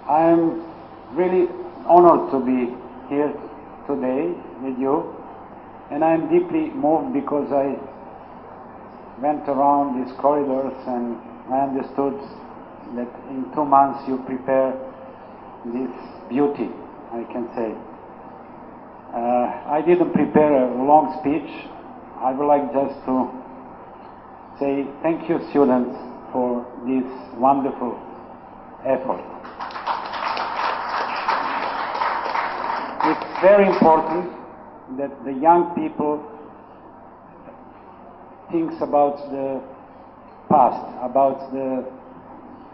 I am really honored to be here today with you, and I am deeply moved because I went around these corridors and I understood that in 2 months you prepare this beauty, I can say. I didn't prepare a long speech. I would like just to say thank you, students, for this wonderful effort. It's very important that the young people thinks about the past, about the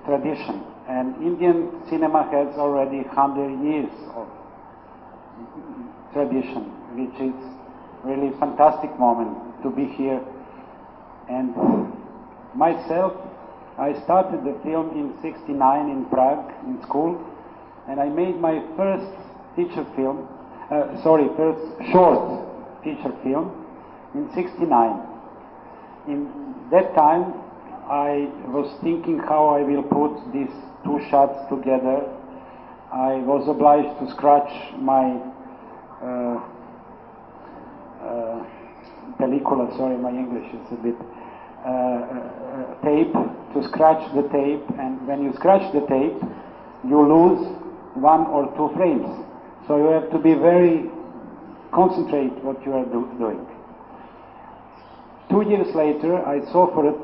tradition. And Indian cinema has already 100 years of tradition, which is really fantastic moment to be here. And myself, I started the film in '69 in Prague, in school, and I made my first feature film, first short feature film in '69. In that time, I was thinking how I will put these two shots together. I was obliged to scratch my película, sorry, my English is a bit, tape, to scratch the tape, and when you scratch the tape, you lose 1 or 2 frames. So you have to be very concentrate what you are doing. 2 years later, I saw for the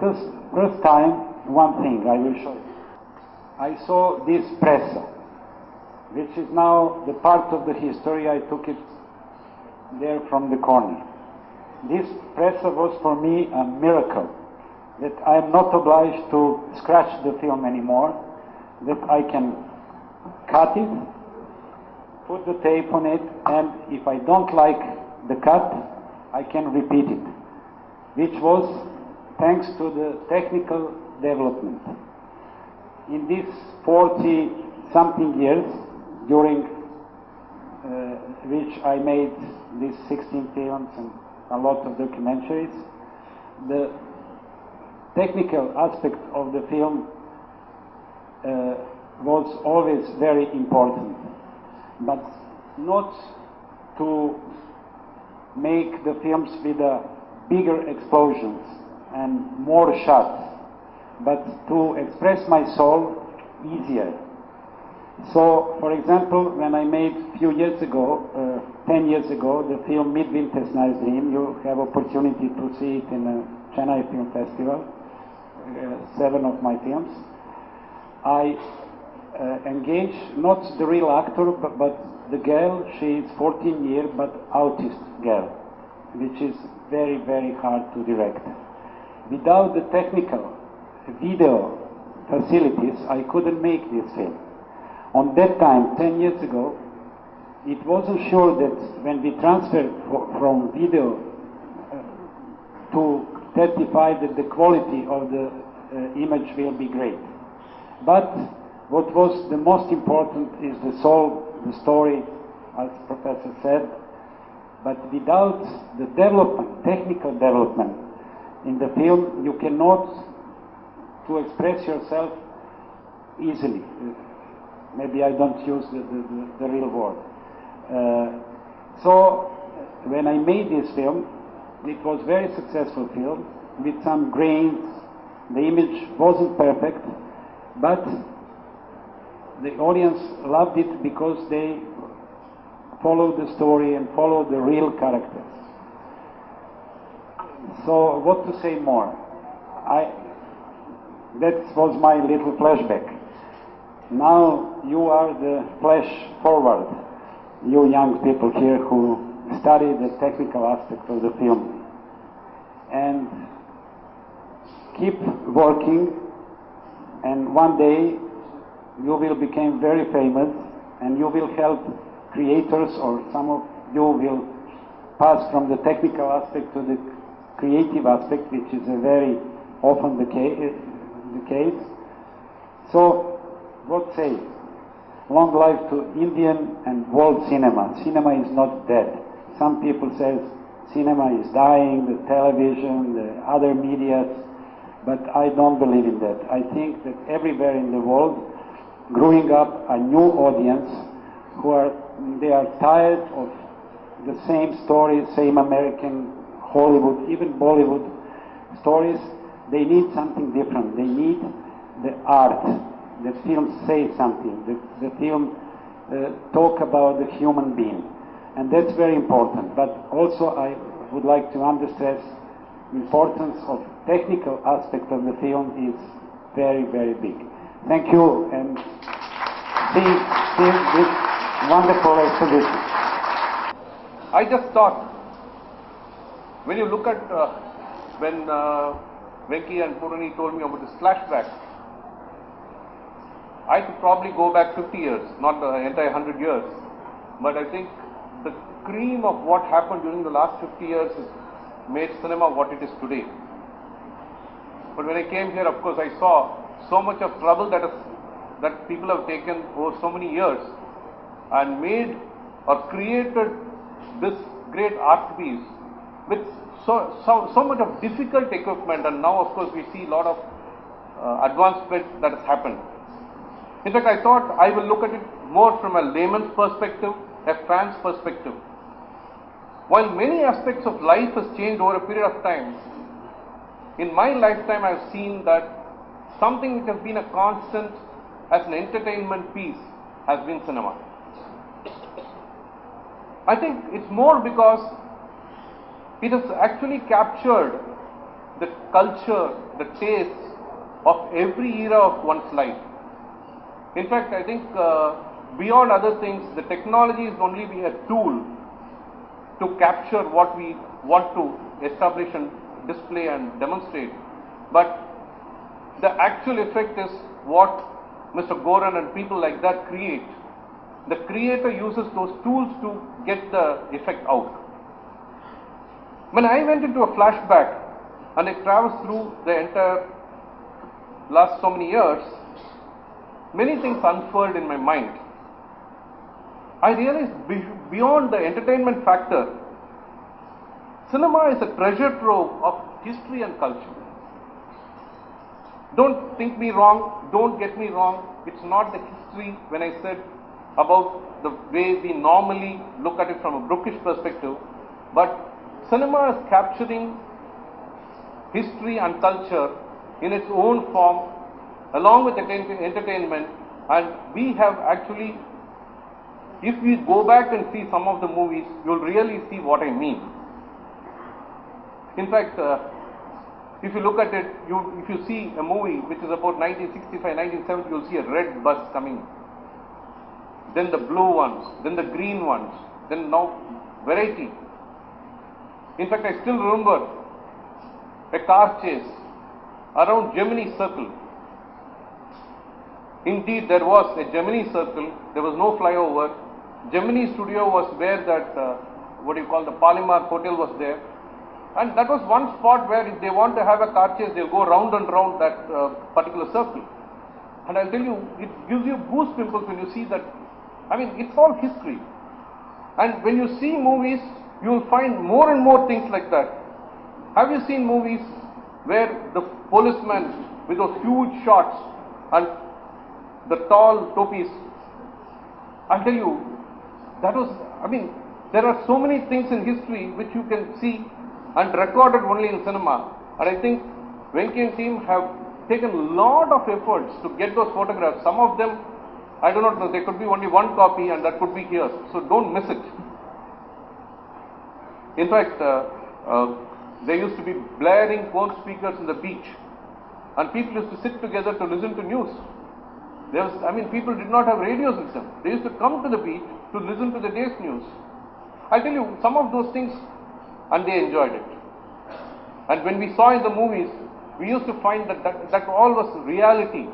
first time one thing. I will show you. I saw this pressa, which is now the part of the history. I took it there from the corner. This pressa was for me a miracle, that I am not obliged to scratch the film anymore, that I can cut it, put the tape on it, and if I don't like the cut, I can repeat it, which was thanks to the technical development. In these 40-something years, during which I made these 16 films and a lot of documentaries, the technical aspect of the film was always very important, but not to make the films with bigger explosions and more shots, but to express my soul easier. So, for example, when I made a few years ago, 10 years ago, the film Midwinter's Night's Dream, you have opportunity to see it in the Chennai Film Festival, 7 of my films. I engaged not the real actor, but the girl. She is 14 years, but autist girl, which is very, very hard to direct. Without the technical video facilities, I couldn't make this film. On that time, 10 years ago, it wasn't sure that when we transferred from video to 35 that the quality of the image will be great. But what was the most important is the soul, the story, as Professor said. But without the development, technical development in the film, you cannot to express yourself easily. Maybe I don't use the real word. So when I made this film, it was a very successful film with some grains. The image wasn't perfect, but the audience loved it because they followed the story and followed the real characters. So what to say more? That was my little flashback. Now you are the flash forward, you young people here who study the technical aspect of the film. And keep working, and one day you will become very famous, and you will help creators, or some of you will pass from the technical aspect to the creative aspect, which is a very often the case. So, what say? Long life to Indian and world cinema. Cinema is not dead. Some people say cinema is dying, the television, the other medias, but I don't believe in that. I think that everywhere in the world, growing up a new audience they are tired of the same stories, same American, Hollywood, even Bollywood stories. They need something different. They need the art. The film say something. The film talk about the human being, and that's very important. But also, I would like to understress importance of technical aspect of the film is very, very big. Thank you, and see this wonderful exhibition. I just thought, when you look at when Venki and Poorani told me about this flashback, I could probably go back 50 years, not the entire 100 years, but I think the cream of what happened during the last 50 years has made cinema what it is today. But when I came here, of course, I saw so much of trouble that people have taken over so many years and made or created this great art piece with so much of difficult equipment, and now, of course, we see a lot of advancement that has happened. In fact, I thought I will look at it more from a layman's perspective, a fan's perspective. While many aspects of life has changed over a period of time, in my lifetime I have seen that something which has been a constant as an entertainment piece has been cinema. I think it's more because it has actually captured the culture, the taste of every era of one's life. In fact, I think beyond other things, the technology is only be a tool to capture what we want to establish and display and demonstrate. But the actual effect is what Mr. Goran and people like that create. The creator uses those tools to get the effect out. When I went into a flashback and I traversed through the entire last so many years, many things unfurled in my mind. I realized beyond the entertainment factor, cinema is a treasure trove of history and culture. Don't think me wrong, don't get me wrong, it's not the history when I said about the way we normally look at it from a bookish perspective, but cinema is capturing history and culture in its own form along with entertainment, and we have actually, if we go back and see some of the movies, you'll really see what I mean. In fact, if you look at it, if you see a movie which is about 1965, 1970, you'll see a red bus coming, then the blue ones, then the green ones, then now variety. In fact, I still remember a car chase around Gemini Circle. Indeed, there was a Gemini Circle, there was no flyover. Gemini Studio was where that, the Palomar Hotel was there. And that was one spot where if they want to have a car chase, they'll go round and round that particular circle. And I'll tell you, it gives you goose pimples when you see that. I mean, it's all history. And when you see movies, you'll find more and more things like that. Have you seen movies where the policeman with those huge shots and the tall topis? I'll tell you, that was, there are so many things in history which you can see and recorded only in cinema. And I think Venki and team have taken a lot of efforts to get those photographs. Some of them, I do not know, there could be only one copy and that could be here. So don't miss it. In fact, there used to be blaring phone speakers in the beach, and people used to sit together to listen to news. People did not have radios with them. They used to come to the beach to listen to the day's news. I'll tell you some of those things, and they enjoyed it. And when we saw in the movies, we used to find that all was reality.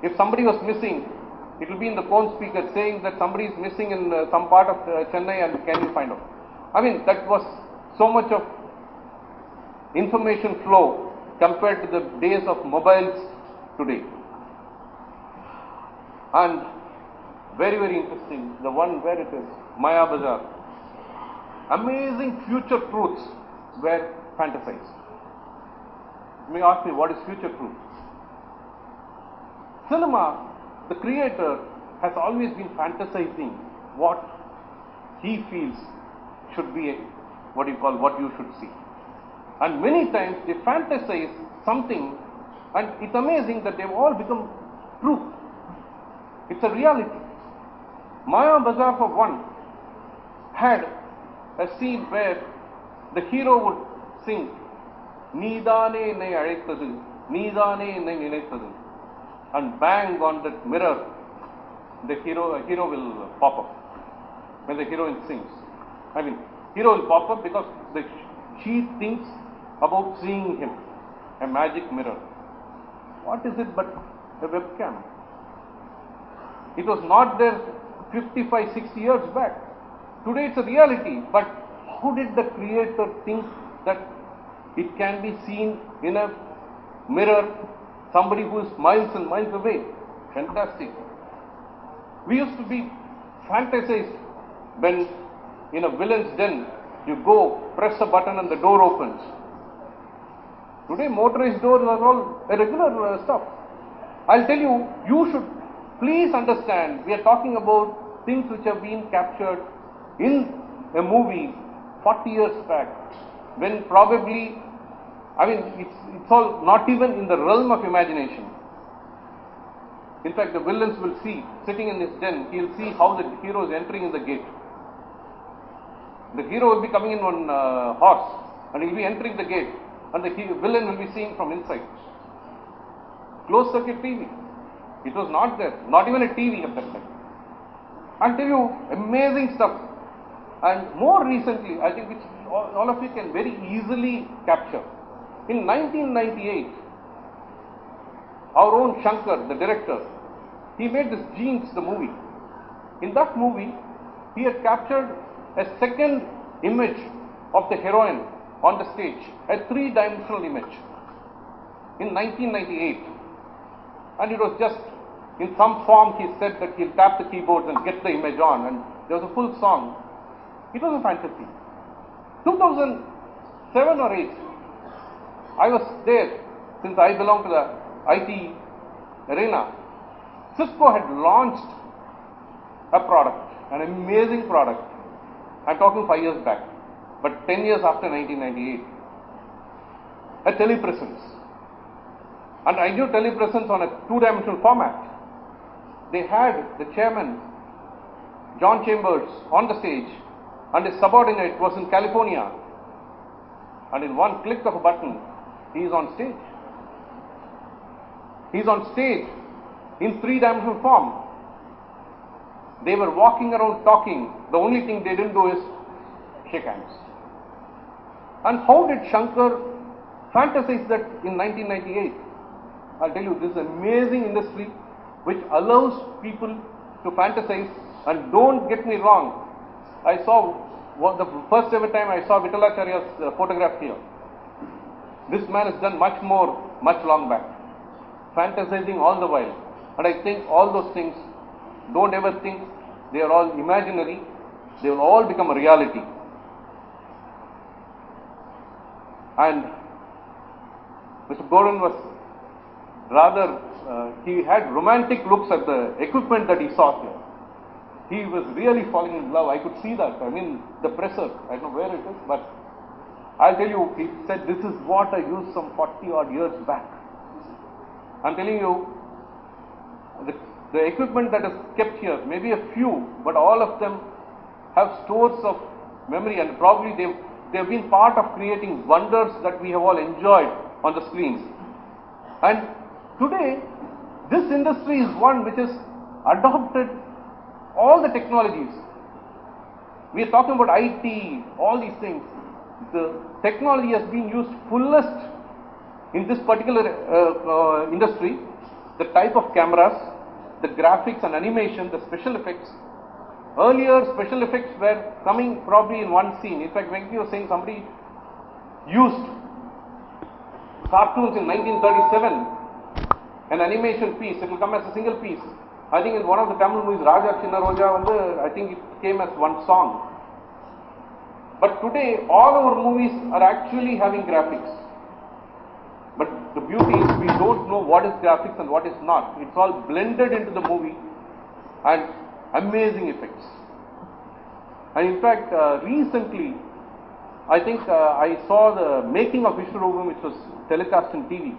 If somebody was missing, it will be in the phone speaker saying that somebody is missing in some part of Chennai, and can you find out? That was so much of information flow compared to the days of mobiles today. And very, very interesting, the one where it is, Maya Bazaar. Amazing future truths were fantasized. You may ask me, what is future truth? Cinema, the creator, has always been fantasizing what he feels should be what you should see. And many times they fantasize something, and it's amazing that they've all become true. It's a reality. Maya Bazaar, for one, had a scene where the hero would sing, Needane Ennai Azhaitthathu, Needane Ennai Ninaithathu, and bang on that mirror, the hero will pop up when the heroine sings. Hero will pop up because she thinks about seeing him, a magic mirror. What is it but a webcam? It was not there 55, 60 years back. Today it's a reality, but how did the creator think that it can be seen in a mirror, somebody who is miles and miles away? Fantastic. We used to be fantasized when in a villain's den, you go, press a button and the door opens. Today motorized doors are all a regular stuff. I'll tell you, you should please understand, we are talking about things which have been captured in a movie 40 years back, when probably, it's all not even in the realm of imagination. In fact, the villains will see, sitting in his den, he'll see how the hero is entering in the gate. The hero will be coming in on horse and he will be entering the gate and the villain will be seen from inside. Closed circuit TV. It was not there. Not even a TV at that time. I'll tell you amazing stuff. And more recently, I think which all of you can very easily capture. In 1998, our own Shankar, the director, he made this Jeans, the movie. In that movie, he had captured a second image of the heroine on the stage, a three-dimensional image, in 1998. And it was just, in some form, he said that he'll tap the keyboards and get the image on, and there was a full song. It was a fantasy. 2007 or 8, I was there, since I belong to the IT arena. Cisco had launched a product, an amazing product. I'm talking 5 years back, but 10 years after 1998. A telepresence. And I knew telepresence on a two-dimensional format. They had the chairman, John Chambers, on the stage, and his subordinate was in California. And in one click of a button, he is on stage. He is on stage in three-dimensional form. They were walking around talking. The only thing they didn't do is shake hands. And how did Shankar fantasize that in 1998? I'll tell you, this is an amazing industry which allows people to fantasize. And don't get me wrong, I saw the first ever time I saw Vittalacharya's photograph here. This man has done much more, much long back, fantasizing all the while. And I think all those things, don't ever think they are all imaginary. They will all become a reality. And Mr. Goran was rather, he had romantic looks at the equipment that he saw here. He was really falling in love. I could see that. I mean, the presser, I don't know where it is, but I'll tell you, he said, this is what I used some 40 odd years back. I'm telling you, the equipment that is kept here, maybe a few, but all of them have stores of memory, and probably they've been part of creating wonders that we have all enjoyed on the screens. And today, this industry is one which has adopted all the technologies. We are talking about IT, all these things. The technology has been used fullest in this particular industry. The type of cameras, the graphics and animation, the special effects. Earlier, special effects were coming probably in one scene. In fact, Venki was saying somebody used cartoons in 1937, an animation piece. It will come as a single piece. I think in one of the Tamil movies, Raja Chinna Roja, I think it came as one song. But today, all our movies are actually having graphics. But the beauty is we don't know what is graphics and what is not. It's all blended into the movie and amazing effects. And in fact, recently, I think I saw the making of Vishwarupam, which was telecast on TV.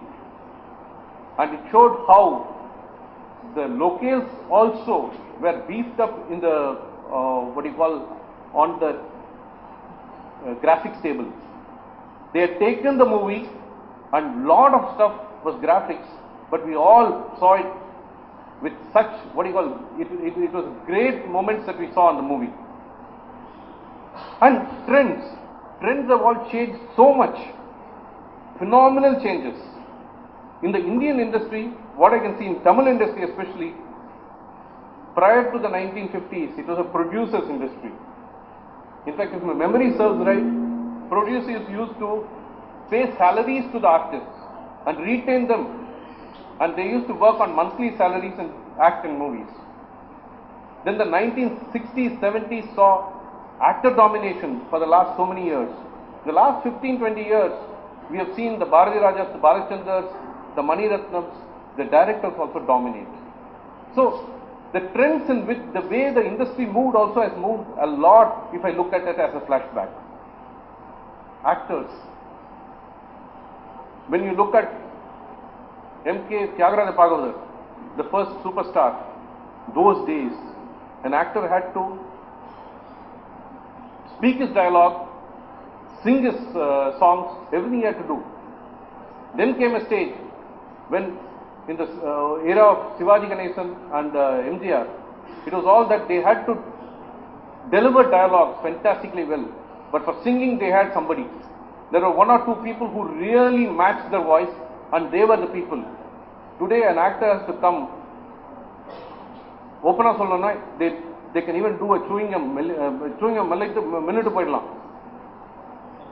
And it showed how the locales also were beefed up in the, on the graphics table. They had taken the movie and lot of stuff was graphics, but we all saw it with such, it was great moments that we saw on the movie. And trends have all changed so much, phenomenal changes. In the Indian industry, what I can see in Tamil industry especially, prior to the 1950s, it was a producer's industry. In fact, if my memory serves right, producers used to pay salaries to the artists and retain them, and they used to work on monthly salaries and act in movies. Then the 1960s, 70s saw actor domination for the last so many years. The last 15-20 years, we have seen the Bharati Rajas, the Bhalachandras, the Mani Ratnams, the directors also dominate. So the trends in which the way the industry moved also has moved a lot if I look at it as a flashback. Actors. When you look at M.K. Tyagaraja Bhagavathar, the first superstar, those days, an actor had to speak his dialogue, sing his songs, everything he had to do. Then came a stage when in the era of Shivaji Ganesan and MGR, it was all that they had to deliver dialogues fantastically well. But for singing, they had somebody. There were one or two people who really matched their voice, and they were the people. Today, an actor has to come. Open up, they can even do a chewing a minute to poidlam.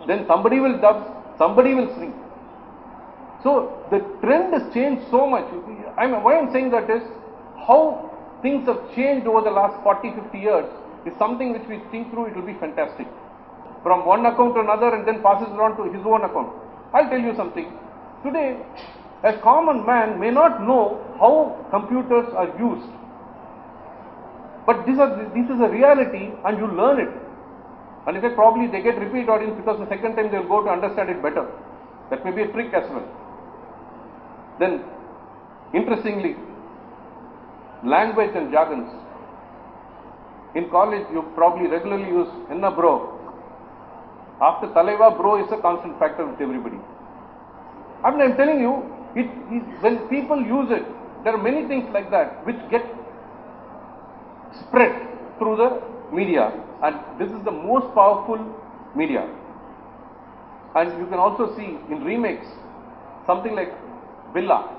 Then somebody will dub, somebody will sing. So the trend has changed so much. Why I'm saying that is how things have changed over the last 40, 50 years is something which we think through, it will be fantastic. From one account to another and then passes it on to his own account. I'll tell you something. Today, a common man may not know how computers are used. But this is a reality and you learn it. And in fact, probably they get repeat audience because the second time they will go to understand it better. That may be a trick as well. Then, interestingly, language and jargons. In college, you probably regularly use enna bro. After Talaiva, bro is a constant factor with everybody. I'm telling you, when people use it, there are many things like that which get spread through the media, and this is the most powerful media. And you can also see in remakes something like Billa.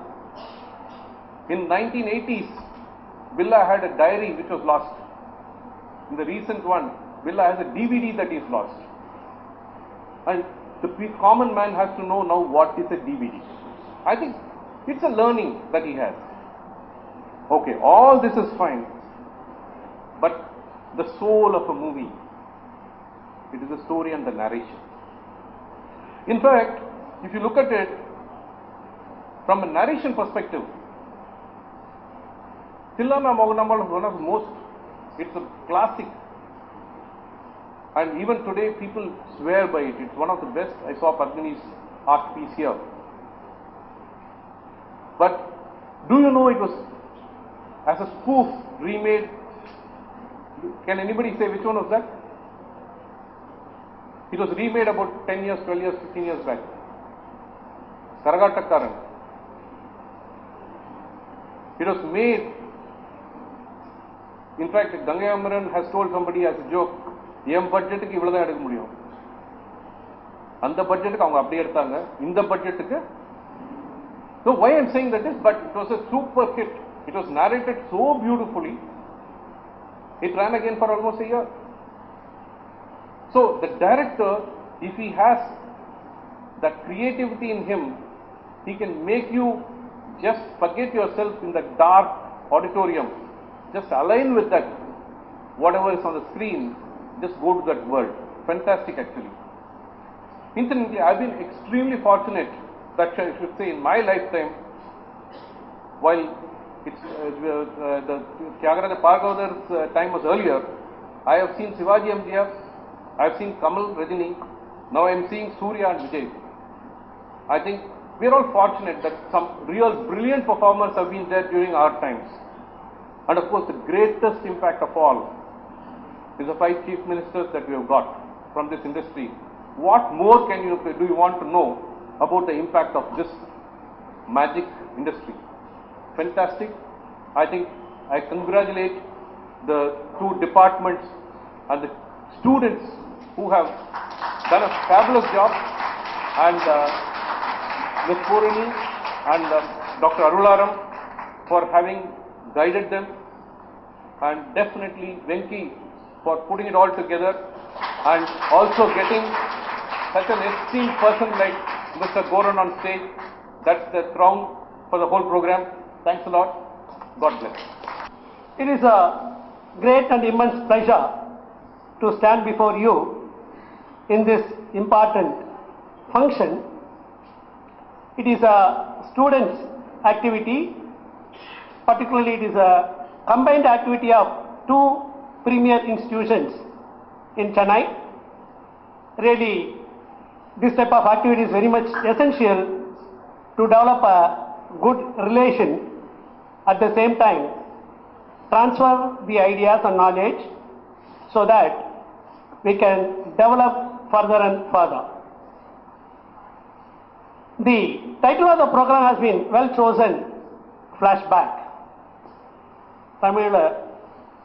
In 1980s, Billa had a diary which was lost. In the recent one, Billa has a DVD that is lost. And the common man has to know now what is a DVD. I think it's a learning that he has. Okay, all this is fine. But the soul of a movie, it is the story and the narration. In fact, if you look at it from a narration perspective, Tillana Moganammal is one of the most, it's a classic. And even today people swear by it. It's one of the best. I saw Padmini's art piece here. But do you know it was as a spoof remade? Can anybody say which one was that? It was remade about 10 years, 12 years, 15 years back. Karagatakaran. It was made. In fact, Gangayamaran has told somebody as a joke, என் பட்ஜெட்டுக்கு இவ்வளவுதான் எடுக்க முடியும், அந்த பட்ஜெட்டுக்கு அவங்க அப்படியே எடுத்தாங்க, இந்த பட்ஜெட்டுக்கு. So why I'm saying that is, but it was a super hit. It was narrated so beautifully. It ran again for almost a year. So the director, if he has that creativity in him, he can make you just forget yourself in the dark auditorium, just align with that, whatever is on the screen. Just go to that world. Fantastic, actually. Incidentally, I've been extremely fortunate, that I should say, in my lifetime, while it's the Tyagaraja Bhargavadar's time was earlier, I have seen Shivaji MGR, I have seen Kamal Rajini, now I am seeing Surya and Vijay. I think we are all fortunate that some real brilliant performers have been there during our times. And of course, the greatest impact of all is the 5 chief ministers that we have got from this industry. What more do you want to know about the impact of this magic industry? Fantastic. I think I congratulate the 2 departments and the students who have done a fabulous job, and Ms. Poorani and Dr. Arularam for having guided them, and definitely Venki for putting it all together, and also getting such an esteemed person like Mr. Goran on stage. That's the crown for the whole program. Thanks a lot. God bless. It is a great and immense pleasure to stand before you in this important function. It is a students' activity. Particularly, it is a combined activity of 2 premier institutions in Chennai. Really, this type of activity is very much essential to develop a good relation, at the same time transfer the ideas and knowledge, so that we can develop further and further. The title of the program has been well chosen, Flashback. தமிழில்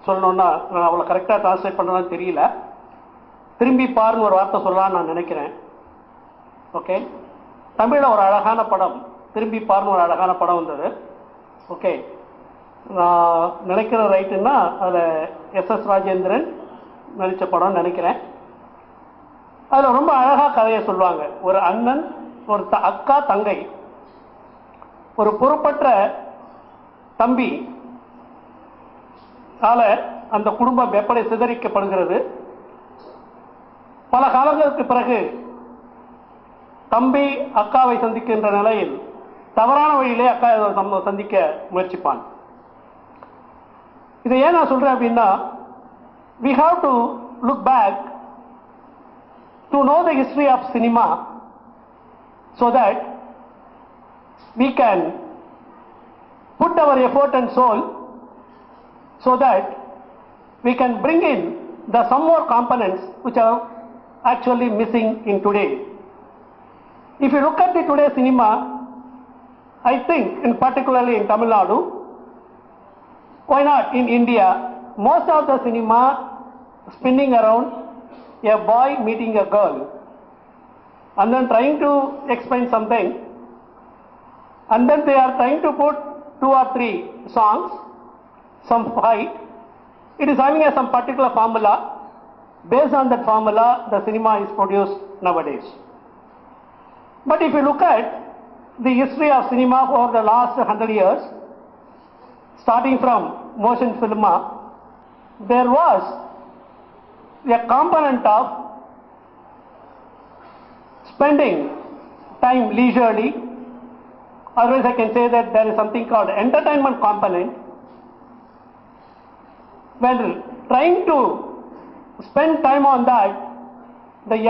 சொல்லணுன்னா நான் அவ்வளோ கரெக்டாக translate பண்ணுறேன்னு தெரியல. திரும்பி பாருன்னு ஒரு வார்த்தை சொல்லலாம்னு நான் நினைக்கிறேன். ஓகே, தமிழில் ஒரு அழகான படம், திரும்பி பாருன்னு ஒரு அழகான படம் வந்தது. ஓகே, நான் நினைக்கிற ரைட்டுன்னா அதில் எஸ்.எஸ். ராஜேந்திரன் நடித்த படம்னு நினைக்கிறேன். அதில் ரொம்ப அழகாக கதையை சொல்லுவாங்க. ஒரு அண்ணன், ஒரு அக்கா, தங்கை, ஒரு பொறுப்பற்ற தம்பி அந்த குடும்பம் எப்படி சிதறிக்கப்படுகிறது. பல காலங்களுக்கு பிறகு தம்பி அக்காவை சந்திக்கின்ற நிலையில் தவறான வழியிலே அக்கா சந்திக்க முயற்சிப்பான். இதை ஏன் நான் சொல்றேன் அப்படின்னா, we have to look back to know the history of cinema so that we can put our effort and soul so that we can bring in some more components which are actually missing in today. If you look at the today cinema, I think in particularly in Tamil Nadu, why not in India, most of the cinema spinning around a boy meeting a girl and then trying to explain something, and then they are trying to put 2 or 3 songs, some fight. It is having some particular formula. Based on that formula, the cinema is produced nowadays. But if you look at the history of cinema for the last 100 years, starting from motion film, there was a component of spending time leisurely. Otherwise, I can say that there is something called entertainment component. When trying to spend time on that,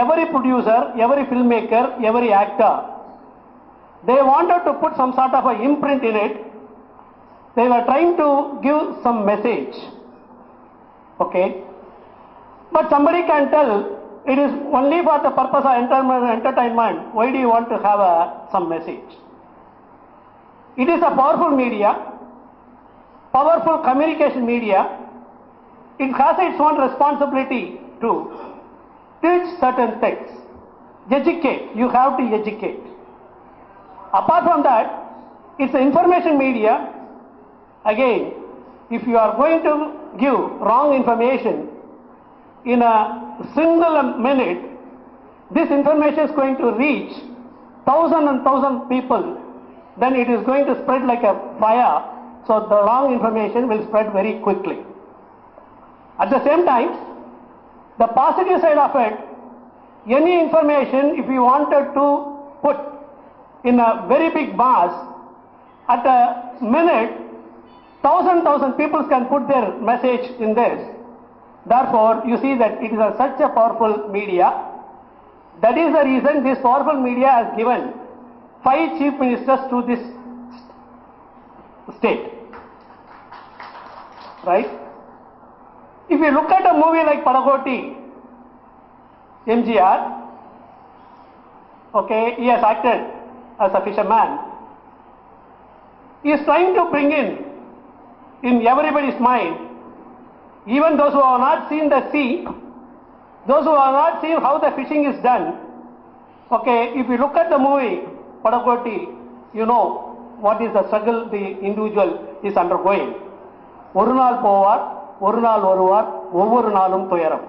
every producer, every filmmaker, every actor, they wanted to put some sort of an imprint in it. They were trying to give some message. Okay? But somebody can tell it is only for the purpose of entertainment. Why do you want to have some message? It is a powerful media, powerful communication media. It has its own responsibility to teach certain things. Educate. You have to educate. Apart from that, it's an information media. Again, if you are going to give wrong information in a single minute, this information is going to reach 1,000 and 1,000 people. Then it is going to spread like a fire. So the wrong information will spread very quickly. At the same time, the positive side of it, any information, if you wanted to put in a very big mass, at a minute, 1,000 people can put their message in this. Therefore, you see that it is such a powerful media. That is the reason this powerful media has given 5 chief ministers to this state. Right? If you look at a movie like Padagoti, MGR, okay, he has acted as a fisherman. He is trying to bring in everybody's mind, even those who have not seen the sea, those who have not seen how the fishing is done. Okay, if you look at the movie Padagoti, you know what is the struggle the individual is undergoing. ஒரு நாள் போவார், ஒரு நாள் வருவார், ஒவ்வொரு நாளும் துயரம்.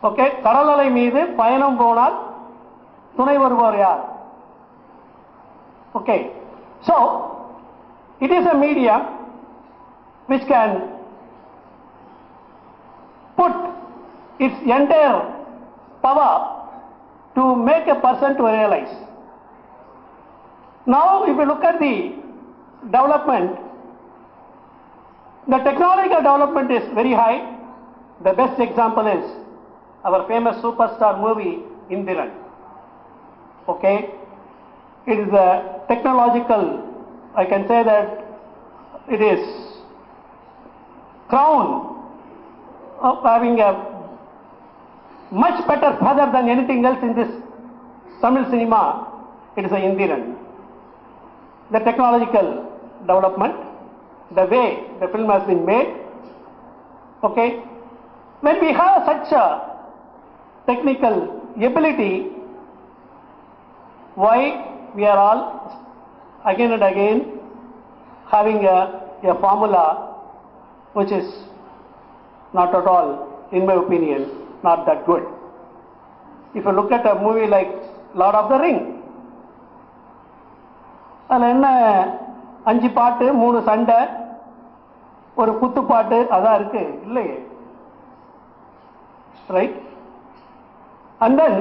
Okay, கடலலை மீது பயணம் போனால் துணை வருவார் யார்? Okay, so it is a media which can put its entire power to make a person to realize. Now, if you look at the development, the technological development is very high. The best example is our famous superstar movie Indiran. Okay, it is a technological, I can say that it is crown of having a much better further than anything else in this Tamil cinema, it is a Indiran. The technological development, the way the film has been made, okay. When we have such a technical ability, why we are all again and again having a formula which is not at all, in my opinion, not that good. If you look at a movie like Lord of the Ring, அதில் என்ன 5 பாட்டு 3 சண்டை ஒரு குத்து பாட்டு அதான் இருக்கு இல்லையே, right? And then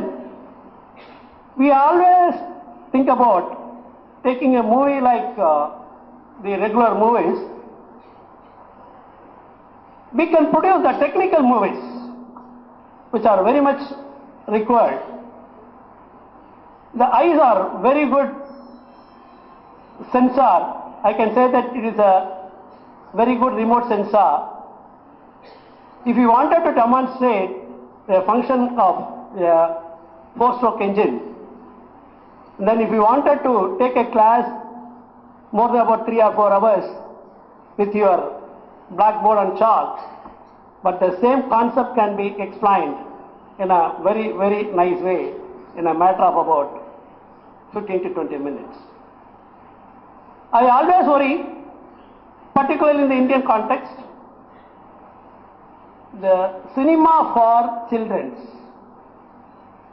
we always think about taking a movie like the regular movies. We can produce the technical movies which are very much required. The eyes are very good sensor. I can say that it is a very good remote sensor. If you wanted to demonstrate the function of a 4-stroke engine, then if you wanted to take a class more than about 3 or 4 hours with your blackboard and chalk, but the same concept can be explained in a very, very nice way in a matter of about 15 to 20 minutes. I always worry, particularly in the Indian context, the cinema for children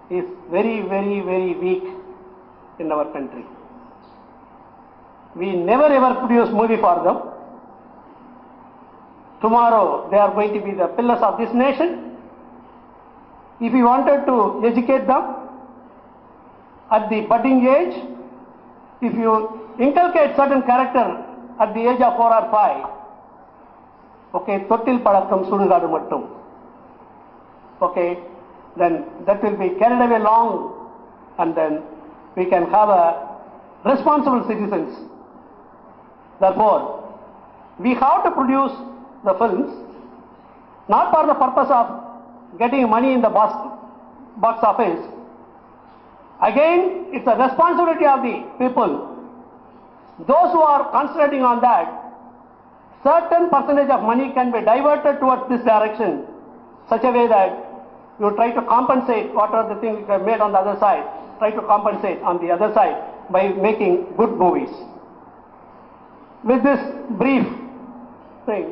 is very, very, very weak in our country. We never ever produce movie for them. Tomorrow they are going to be the pillars of this nation. If we wanted to educate them at the budding age, if you inculcate certain character at the age of 4 or 5, okay, தொட்டில் பழக்கம் சுடுகாடு மட்டும், okay, then that will be carried away long, and then we can have a responsible citizens. Therefore, we have to produce the films not for the purpose of getting money in the box office. Again, it's a responsibility of the people. Those who are concentrating on that, certain percentage of money can be diverted towards this direction, such a way that you try to compensate whatever the things you have made on the other side, try to compensate on the other side by making good movies. With this brief thing,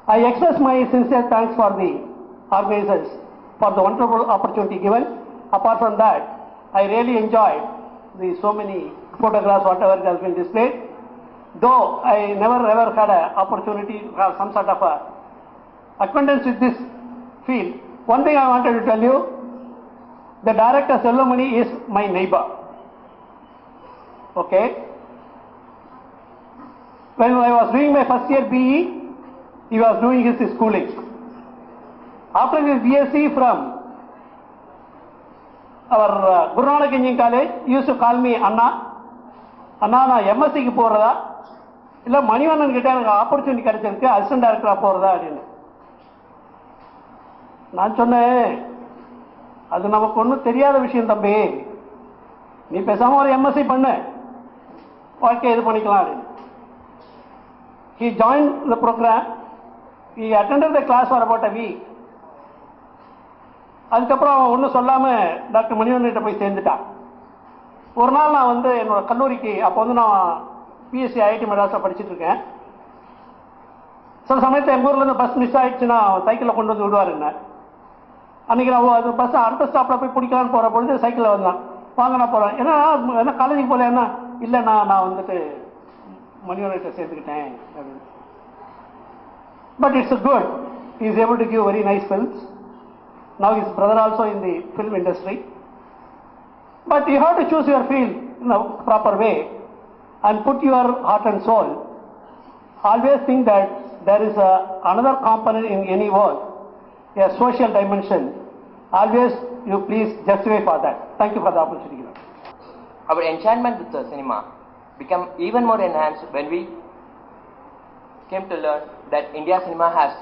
I express my sincere thanks for the organizers for the wonderful opportunity given. Apart from that, I really enjoyed the so many photographs, whatever has been displayed. Though I never ever had an opportunity to have some sort of a acquaintance with this field, one thing I wanted to tell you, the director Sellamani is my neighbor. Okay. When I was doing my first year BE, he was doing his schooling. After his BSc from our Goran Paskaljevic college, he used to call me Anna. Anna, நான் எம்எஸ்சிக்கு போகிறதா இல்லை மணிவண்ணன் கிட்ட எனக்கு opportunity கிடைச்சிருக்கு assistant டைரக்டராக போகிறதா அப்படின்னு. நான் சொன்னேன், அது நமக்கு ஒன்றும் தெரியாத விஷயம் தம்பி, நீ பேசாமல் ஒரு எம்எஸ்சி பண்ணு, வாழ்க்கை இது பண்ணிக்கலாம் அப்படின்னு. He joined the program. He attended the class for about a week. அதுக்கப்புறம் ஒன்றும் சொல்லாமல் டாக்டர் மணிவண்ணன்கிட்ட போய் சேர்ந்துட்டான். ஒரு நாள் நான் வந்து என்னோட கல்லூரிக்கு, அப்போ வந்து நான் பிஎஸ்சி ஐஐடி மெட்ராஸில் படிச்சுட்டு இருக்கேன். சில சமயத்தில் எங்கள் ஊர்லேருந்து பஸ் மிஸ் ஆகிடுச்சுன்னா சைக்கிளில் கொண்டு வந்து விடுவார் என்ன. அன்றைக்கி நான் அது பஸ் அடுத்த ஸ்டாப்பில் போய் பிடிக்கலான்னு போகிற பொழுது சைக்கிளில் வந்தான். வாங்க நான் போகிறேன், என்ன காலேஜுக்கு போகல, என்ன இல்லை நான் வந்துட்டு மணிவண்ணன்கிட்ட சேர்த்துக்கிட்டேன் அப்படின்னு. But it's good, he is able to give very nice films. Now his brother also in the film industry. But you have to choose your field in a proper way and put your heart and soul. Always think that there is another component in any work, a social dimension. Always you please justify for that. Thank you for the opportunity. Our enchantment with the cinema became even more enhanced when we came to learn that India cinema has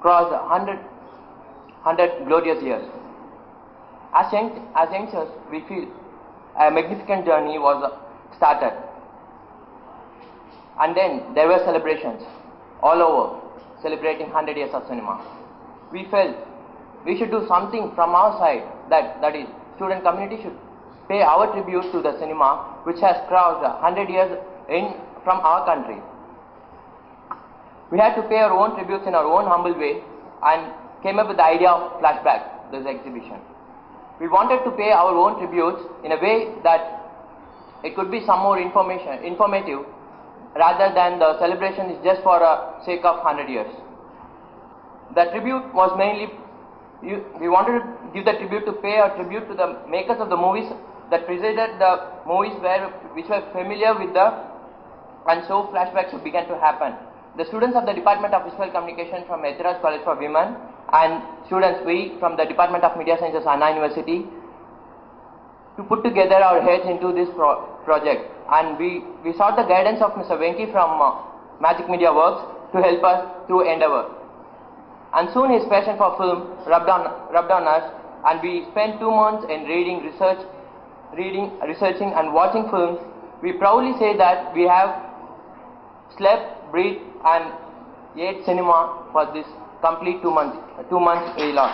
crossed 100 glorious years. As youngsters, we feel a magnificent journey was started. And then there were celebrations all over, celebrating 100 years of cinema. We felt we should do something from our side, that is, student community should pay our tribute to the cinema which has crossed 100 years from our country. We had to pay our own tributes in our own humble way and came up with the idea of Flashback, this exhibition. We wanted to pay our own tributes in a way that it could be some more informative, rather than the celebration is just for the sake of 100 years. The tribute was mainly, we wanted to give the tribute to pay a tribute to the makers of the movies that preceded the movies which were familiar with and so flashbacks began to happen. The students of the Department of Visual Communication from Ethiraj College for Women and students from the Department of Media Sciences, Anna University, to put together our heads into this project. And we sought the guidance of Mr. Venki from Magic Media Works to help us through endeavor. And soon his passion for film rubbed on us, and we spent 2 months in researching and watching films. We proudly say that we have slept, breathed and ate cinema for this complete 2 months long.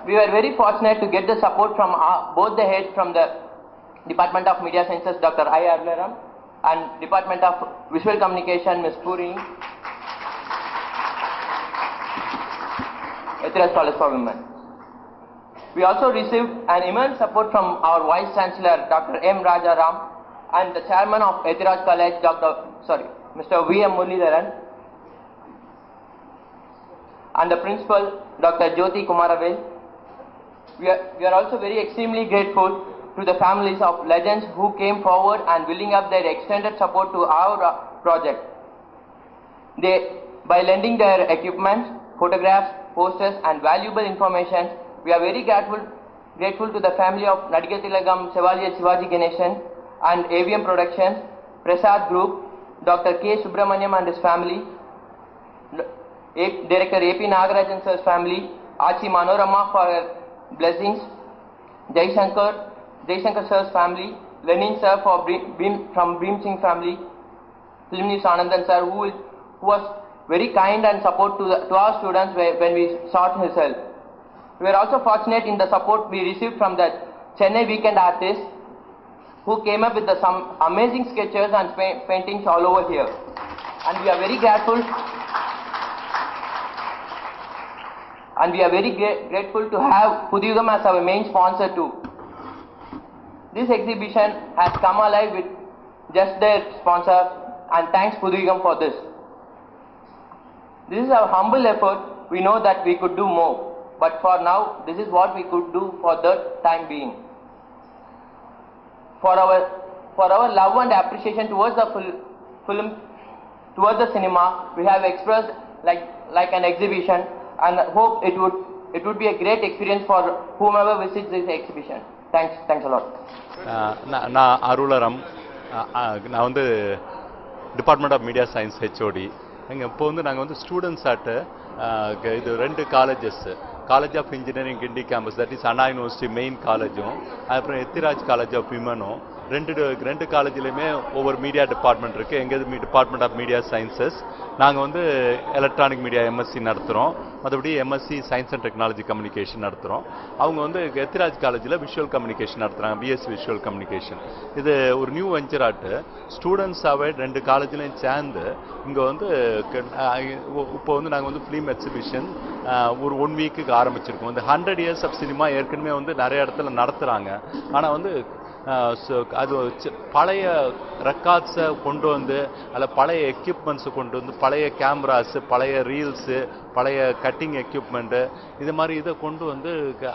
We were very fortunate to get the support from both the heads from the Department of Media Sciences, Dr. I. Arularam, and Department of Visual Communication, Ms. Poorani, Ethiraj College for Women. We also received an immense support from our Vice Chancellor, Dr. M. Rajaram, and the Chairman of Ethiraj College, Mr. V. M. Muralidharan, and the Principal, Dr. Jyoti Kumaravel. We are also very extremely grateful to the families of legends who came forward and willing up their extended support to our project. By lending their equipment, photographs, posters and valuable information, we are very grateful to the family of Nadigatilagam Chevalier Shivaji Ganeshan and AVM Productions, Prasad Group, Dr. K. Subramaniam and his family, Director A.P. Nagarajan sir's family, Achi Manorama for her blessings, Jaishankar sir's family, Lenin sir from Bhim Singh family, Film News Anandan sir who was very kind and support to our students when we sought his help. We were also fortunate in the support we received from the Chennai weekend artists who came up with some amazing sketches and paintings all over here. And we are very grateful. And we are very grateful to have Pudiyugam as our main sponsor too. This exhibition has come alive with just their sponsor, and thanks Pudiyugam for this. This is our humble effort. We know that we could do more, but for now, this is what we could do for the time being. For our love and appreciation towards the film, towards the cinema, we have expressed like an exhibition, and hope it would be a great experience for whomever visits this exhibition. Thanks a lot. நான் Arularam, நான் வந்து Department of Media Science HOD. இப்போ வந்து நாங்கள் வந்து students ஆட்டு இது 2 colleges, college of engineering Guindy campus, that is Anna university main காலேஜும், அப்புறம் எத்திராஜ் காலேஜ் ஆஃப் விமனும், ரெண்டு காலேஜ்லையுமே ஒவ்வொரு மீடியா டிபார்ட்மெண்ட் இருக்குது. எங்கள் டிபார்ட்மெண்ட் ஆஃப் மீடியா சயின்சஸ், நாங்கள் வந்து எலக்ட்ரானிக் மீடியா எம்எஸ்சி நடத்துகிறோம், மற்றபடி MSc science and technology communication நடத்துகிறோம். அவங்க வந்து எத்திராஜ் காலேஜில் விஷுவல் கம்யூனிகேஷன் நடத்துகிறாங்க, பிஎஸ்சி விஷுவல் கம்யூனிகேஷன். இது ஒரு நியூ வெஞ்சர் ஆட்டு ஸ்டூடெண்ட்ஸாகவே 2 காலேஜ்லையும் சேர்ந்து இங்கே வந்து இப்போ வந்து நாங்கள் வந்து ஃபிலிம் எக்ஸிபிஷன் ஒரு 1 வீக்குக்கு ஆரம்பிச்சிருக்கோம். இந்த 100 years ஆஃப் சினிமா ஏற்கனவே வந்து நிறைய இடத்துல நடத்துகிறாங்க. ஆனால் வந்து அது பழைய ரெக்கார்ட்ஸை கொண்டு வந்து, அதில் பழைய எக்யூப்மெண்ட்ஸை கொண்டு வந்து, பழைய கேமராஸு, பழைய ரீல்ஸு, பழைய கட்டிங் எக்யூப்மெண்ட்டு, இது மாதிரி இதை கொண்டு வந்து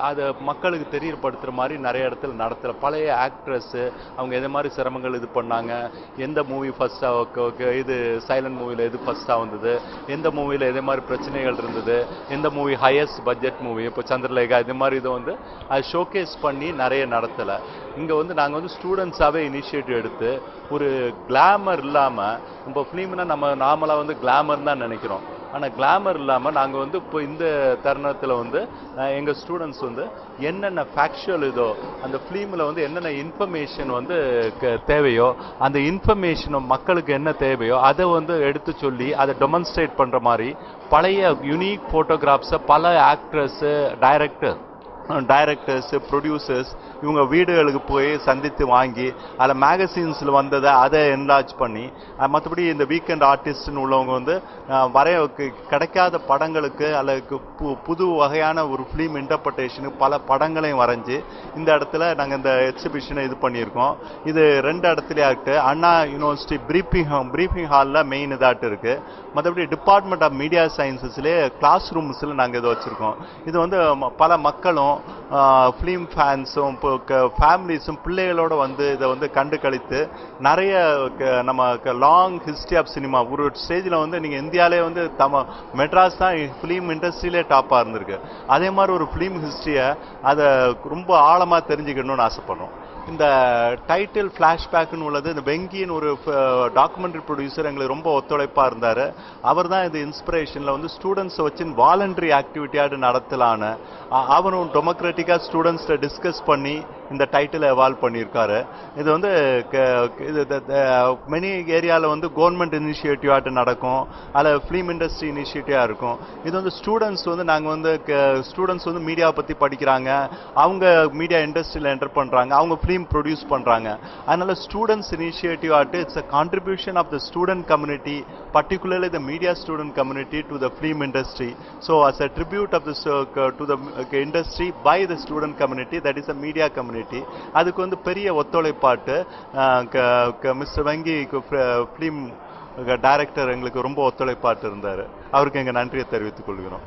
அதை மக்களுக்கு தெரியப்படுத்துகிற மாதிரி நிறைய இடத்துல நடத்துகிற பழைய ஆக்ட்ரஸ்ஸு அவங்க எது மாதிரி சிரமங்கள் இது பண்ணாங்க, எந்த மூவி ஃபஸ்ட்டாக இது சைலண்ட் மூவியில் எது ஃபஸ்ட்டாக வந்தது, எந்த மூவியில் எதே மாதிரி பிரச்சனைகள் இருந்தது, எந்த மூவி ஹையஸ்ட் பட்ஜெட் மூவி, இப்போ சந்திரலேகா, இது மாதிரி இதை வந்து அது ஷோகேஸ் பண்ணி நிறைய நடத்தலை. இங்கே வந்து நாங்கள் வந்து ஸ்டூடெண்ட்ஸாகவே இனிஷியேட்டிவ் எடுத்து ஒரு கிளாமர் இல்லாமல், இப்போ ஃபிலிம்னா நம்ம நார்மலாக வந்து கிளாமர் தான் நினைக்கிறோம். ஆனால் கிளாமர் இல்லாமல் நாங்கள் வந்து இப்போ இந்த தருணத்தில் வந்து எங்கள் ஸ்டூடெண்ட்ஸ் வந்து என்னென்ன ஃபேக்சுவல் இதோ அந்த ஃபிலிமில் வந்து என்னென்ன இன்ஃபர்மேஷன் வந்து தேவையோ அந்த இன்ஃபர்மேஷனும் மக்களுக்கு என்ன தேவையோ அதை வந்து எடுத்து சொல்லி அதை டெமான்ஸ்ட்ரேட் பண்ணுற மாதிரி பழைய யுனிக் ஃபோட்டோகிராஃப்ஸை பல ஆக்ட்ரஸ்ஸு டைரக்டர்ஸ் ப்ரொடியூசர்ஸ் இவங்க வீடுகளுக்கு போய் சந்தித்து வாங்கி அதில் மேகசின்ஸில் வந்ததை அதை என்லார்ஜ் பண்ணி மற்றபடி இந்த வீக்கெண்ட் ஆர்டிஸ்ட்னு உள்ளவங்க வந்து கிடைக்காத படங்களுக்கு அல்லது புது வகையான ஒரு ஃபிலிம் இன்டர்பிரேஷனுக்கு பல படங்களையும் வரைஞ்சி இந்த இடத்துல நாங்கள் இந்த எக்ஸிபிஷனை இது பண்ணியிருக்கோம். இது 2 இடத்துலையும் இருக்குது. அண்ணா யூனிவர்சிட்டி ப்ரீஃபிங் ஹாலில் மெயின் இதாட்டு இருக்குது. மற்றபடி டிபார்ட்மெண்ட் ஆஃப் மீடியா சயின்சஸ்லேயே கிளாஸ் ரூம்ஸில் நாங்கள் இதை வச்சுருக்கோம். இது வந்து பல மக்களும் ஃபிலிம் ஃபேன்ஸும் ஃபேமிலிஸும் பிள்ளைகளோடு வந்து இதை வந்து கண்டு கழித்து நிறைய நம்ம லாங் ஹிஸ்ட்ரி ஆஃப் சினிமா ஒரு ஸ்டேஜில் வந்து நீங்கள் இந்தியாவிலே வந்து மெட்ராஸ் தான் ஃபிலிம் இண்டஸ்ட்ரியிலே டாப்பாக இருந்திருக்கு. அதே மாதிரி ஒரு ஃபிலிம் ஹிஸ்ட்ரியை அதை ரொம்ப ஆழமாக தெரிஞ்சுக்கணும்னு ஆசைப்படுறோம். இந்த டைட்டில் ஃப்ளாஷ்பேக்குன்னு உள்ளது இந்த வெங்கின்னு ஒரு டாக்குமெண்ட்ரி ப்ரொடியூசர் எங்களுக்கு ரொம்ப ஒத்துழைப்பாக இருந்தார். அவர் தான் இந்த இன்ஸ்பிரேஷனில் வந்து ஸ்டூடெண்ட்ஸை வச்சு வாலண்டரி ஆக்டிவிட்டியாடு நடத்தலான்னு அவரும் டெமோக்ராட்டிக்காக ஸ்டூடெண்ட்ஸ்கிட்ட டிஸ்கஸ் பண்ணி இந்த டைட்டிலை எவால்வ் பண்ணியிருக்காரு. இது வந்து மெனி ஏரியாவில் வந்து கவர்மெண்ட் இனிஷியேட்டிவாட்டு நடக்கும், அதில் ஃபிலிம் இண்டஸ்ட்ரி இனிஷியேட்டிவாக இருக்கும். இது வந்து ஸ்டூடெண்ட்ஸ் வந்து நாங்கள் வந்து ஸ்டூடெண்ட்ஸ் வந்து மீடியாவை பற்றி படிக்கிறாங்க, அவங்க மீடியா இண்டஸ்ட்ரியில் என்டர் பண்ணுறாங்க, அவங்க ஃபிலிம் ப்ரொடியூஸ் பண்ணுறாங்க. அதனால் ஸ்டூடெண்ட்ஸ் இனிஷியேட்டிவ் ஆட்டு it's a contribution of the student community, particularly the media student community to the film industry. So as a tribute of this to the industry by the student community, that is the media community, அதுக்கு வந்து பெரிய ஒத்துழைப்பாட்டு mister வங்கி film director எங்களுக்கு ரொம்ப ஒத்துழைப்பாட்டு இருந்தார். அவருக்கு எங்கள் நன்றியை தெரிவித்துக் கொள்கிறோம்.